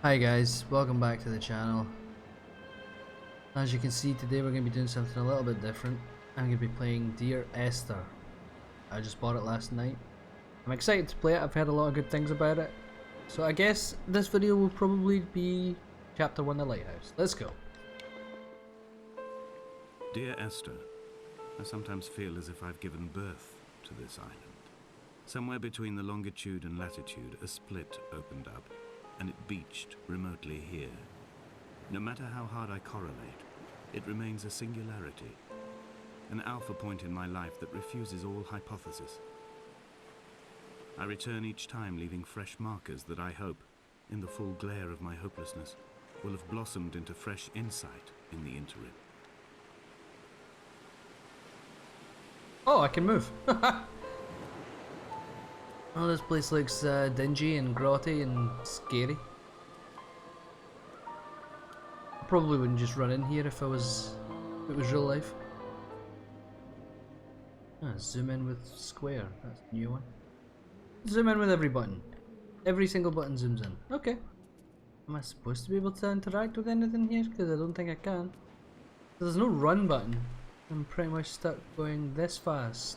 Hi guys, welcome back to the channel. As you can see, today we're going to be doing something a little bit different. I'm going to be playing Dear Esther. I just bought it last night. I'm excited to play it, I've heard a lot of good things about it. So I guess this video will probably be chapter 1 of Lighthouse. Let's go. Dear Esther, I sometimes feel as if I've given birth to this island. Somewhere between the longitude and latitude, a split opened up, and it beached remotely here. No matter how hard I correlate, it remains a singularity, an alpha point in my life that refuses all hypothesis. I return each time leaving fresh markers that I hope, in the full glare of my hopelessness, will have blossomed into fresh insight in the interim. Oh, I can move. Oh, this place looks dingy and grotty and scary. I probably wouldn't just run in here if it was real life. Zoom in with square, that's a new one. Zoom in with every button. Every single button zooms in. Okay. Am I supposed to be able to interact with anything here? Because I don't think I can. There's no run button. I'm pretty much stuck going this fast.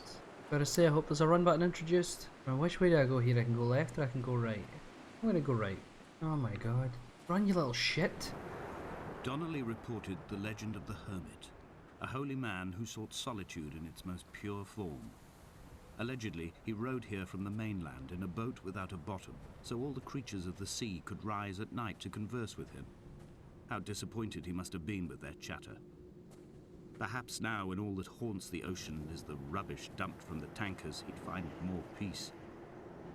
Gotta say, I hope there's a run button introduced. Now, which way do I go here? I can go left or I can go right? I'm gonna go right. Oh my god. Run, you little shit. Donnelly reported the legend of the hermit, a holy man who sought solitude in its most pure form. Allegedly, he rode here from the mainland in a boat without a bottom, so all the creatures of the sea could rise at night to converse with him. How disappointed he must have been with their chatter. Perhaps now, when all that haunts the ocean is the rubbish dumped from the tankers, he'd find more peace.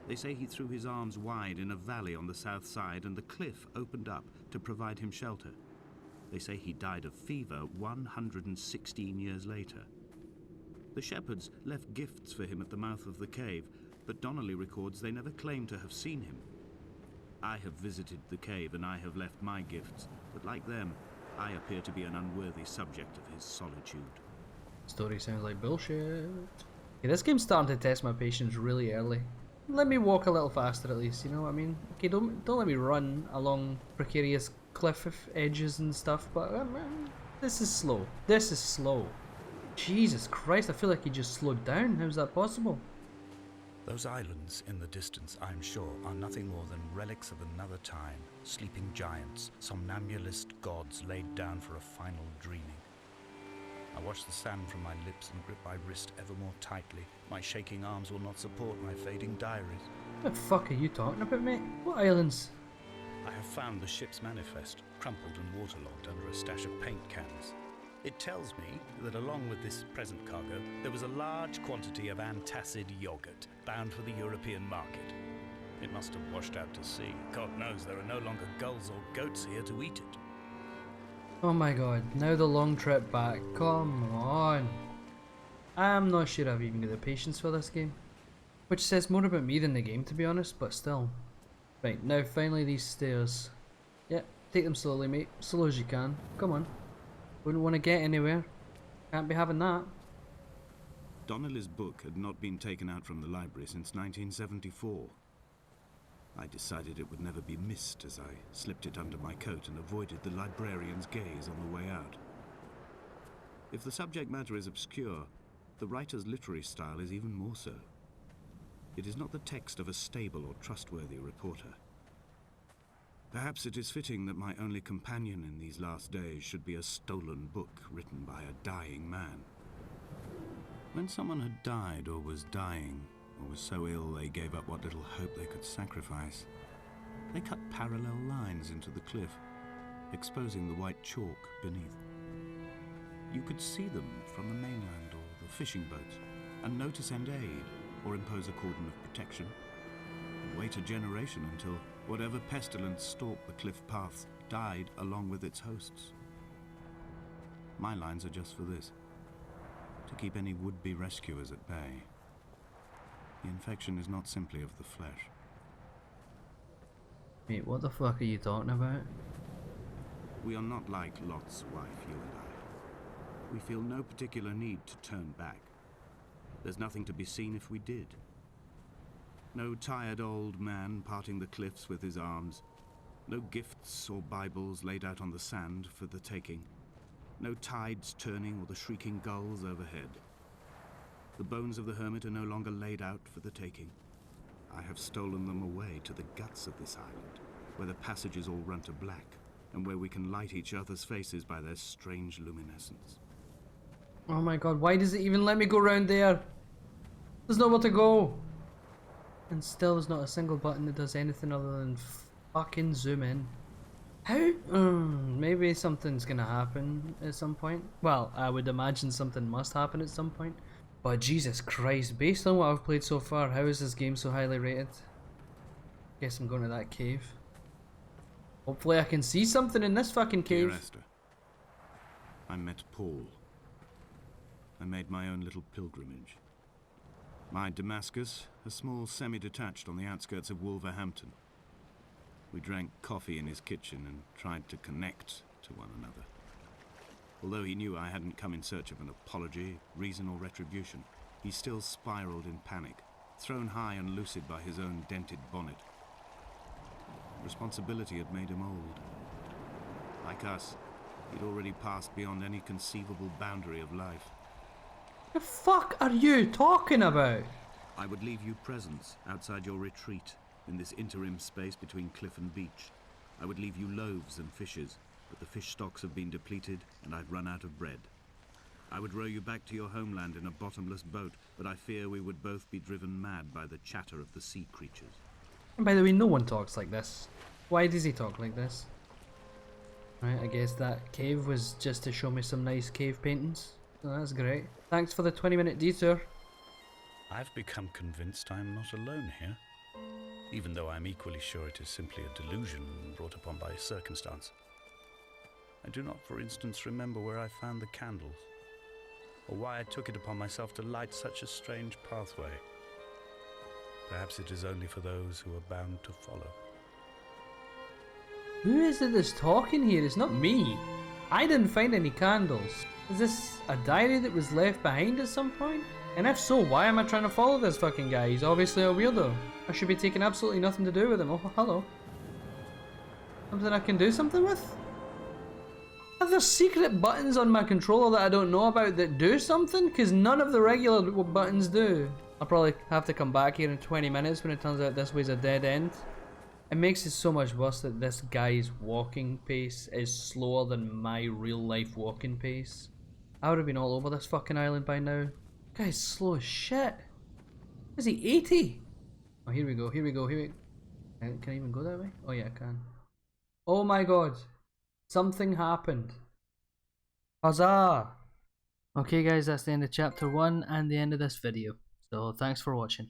They say he threw his arms wide in a valley on the south side, and the cliff opened up to provide him shelter. They say he died of fever 116 years later. The shepherds left gifts for him at the mouth of the cave, but Donnelly records they never claimed to have seen him. I have visited the cave and I have left my gifts, but like them, I appear to be an unworthy subject of his solitude. Story sounds like bullshit. Okay, this game's starting to test my patience really early. Let me walk a little faster at least, you know what I mean? Okay, don't let me run along precarious cliff edges and stuff, but this is slow. This is slow. Jesus Christ, I feel like he just slowed down. How's that possible? Those islands in the distance, I'm sure, are nothing more than relics of another time, sleeping giants, somnambulist gods laid down for a final dreaming. I wash the sand from my lips and grip my wrist ever more tightly. My shaking arms will not support my fading diaries. What the fuck are you talking about, mate? What islands? I have found the ship's manifest, crumpled and waterlogged under a stash of paint cans. It tells me that along with this present cargo, there was a large quantity of antacid yogurt bound for the European market. It must have washed out to sea. God knows there are no longer gulls or goats here to eat it. Oh my god, now the long trip back. Come on. I'm not sure I've even got the patience for this game. Which says more about me than the game, to be honest, but still. Right, now finally these stairs. Yep, take them slowly, mate. Slow as you can. Come on. Wouldn't want to get anywhere. Can't be having that. Donnelly's book had not been taken out from the library since 1974. I decided it would never be missed as I slipped it under my coat and avoided the librarian's gaze on the way out. If the subject matter is obscure, the writer's literary style is even more so. It is not the text of a stable or trustworthy reporter. Perhaps it is fitting that my only companion in these last days should be a stolen book written by a dying man. When someone had died or was dying, or was so ill they gave up what little hope they could sacrifice, they cut parallel lines into the cliff, exposing the white chalk beneath. You could see them from the mainland or the fishing boats, and know to send aid or impose a cordon of protection, and wait a generation until whatever pestilence stalked the cliff paths died along with its hosts. My lines are just for this, to keep any would-be rescuers at bay. The infection is not simply of the flesh. Mate, what the fuck are you talking about? We are not like Lot's wife, you and I. We feel no particular need to turn back. There's nothing to be seen if we did. No tired old man parting the cliffs with his arms. No gifts or Bibles laid out on the sand for the taking. No tides turning or the shrieking gulls overhead. The bones of the hermit are no longer laid out for the taking. I have stolen them away to the guts of this island, where the passages all run to black, and where we can light each other's faces by their strange luminescence. Oh my god, why does it even let me go round there? There's nowhere to go. And still there's not a single button that does anything other than fucking zoom in. How? Maybe something's gonna happen at some point. Well, I would imagine something must happen at some point. But Jesus Christ, based on what I've played so far, how is this game so highly rated? Guess I'm going to that cave. Hopefully I can see something in this fucking cave. Dear Esther, I met Paul. I made my own little pilgrimage. My Damascus, a small semi-detached on the outskirts of Wolverhampton. We drank coffee in his kitchen and tried to connect to one another. Although he knew I hadn't come in search of an apology, reason or retribution, he still spiraled in panic, thrown high and lucid by his own dented bonnet. Responsibility had made him old. Like us, he'd already passed beyond any conceivable boundary of life. The fuck are you talking about? I would leave you presents outside your retreat, in this interim space between cliff and beach. I would leave you loaves and fishes, but the fish stocks have been depleted and I've run out of bread. I would row you back to your homeland in a bottomless boat, but I fear we would both be driven mad by the chatter of the sea creatures. And by the way, no one talks like this. Why does he talk like this? Right, I guess that cave was just to show me some nice cave paintings. So that's great. Thanks for the 20-minute detour. I've become convinced I am not alone here, even though I'm equally sure it is simply a delusion brought upon by circumstance. I do not, for instance, remember where I found the candles, or why I took it upon myself to light such a strange pathway. Perhaps it is only for those who are bound to follow. Who is it that's talking here? It's not me. I didn't find any candles. Is this a diary that was left behind at some point? And if so, why am I trying to follow this fucking guy? He's obviously a weirdo. I should be taking absolutely nothing to do with him. Oh, hello. Something I can do something with? Are there secret buttons on my controller that I don't know about that do something? Because none of the regular buttons do. I'll probably have to come back here in 20 minutes when it turns out this way's a dead end. It makes it so much worse that this guy's walking pace is slower than my real life walking pace. I would have been all over this fucking island by now. Guy's slow as shit. Is he 80? Oh, here we go, here we go, here we go. Can I even go that way? Oh yeah, I can. Oh my god. Something happened. Huzzah! Okay guys, that's the end of chapter 1 and the end of this video. So thanks for watching.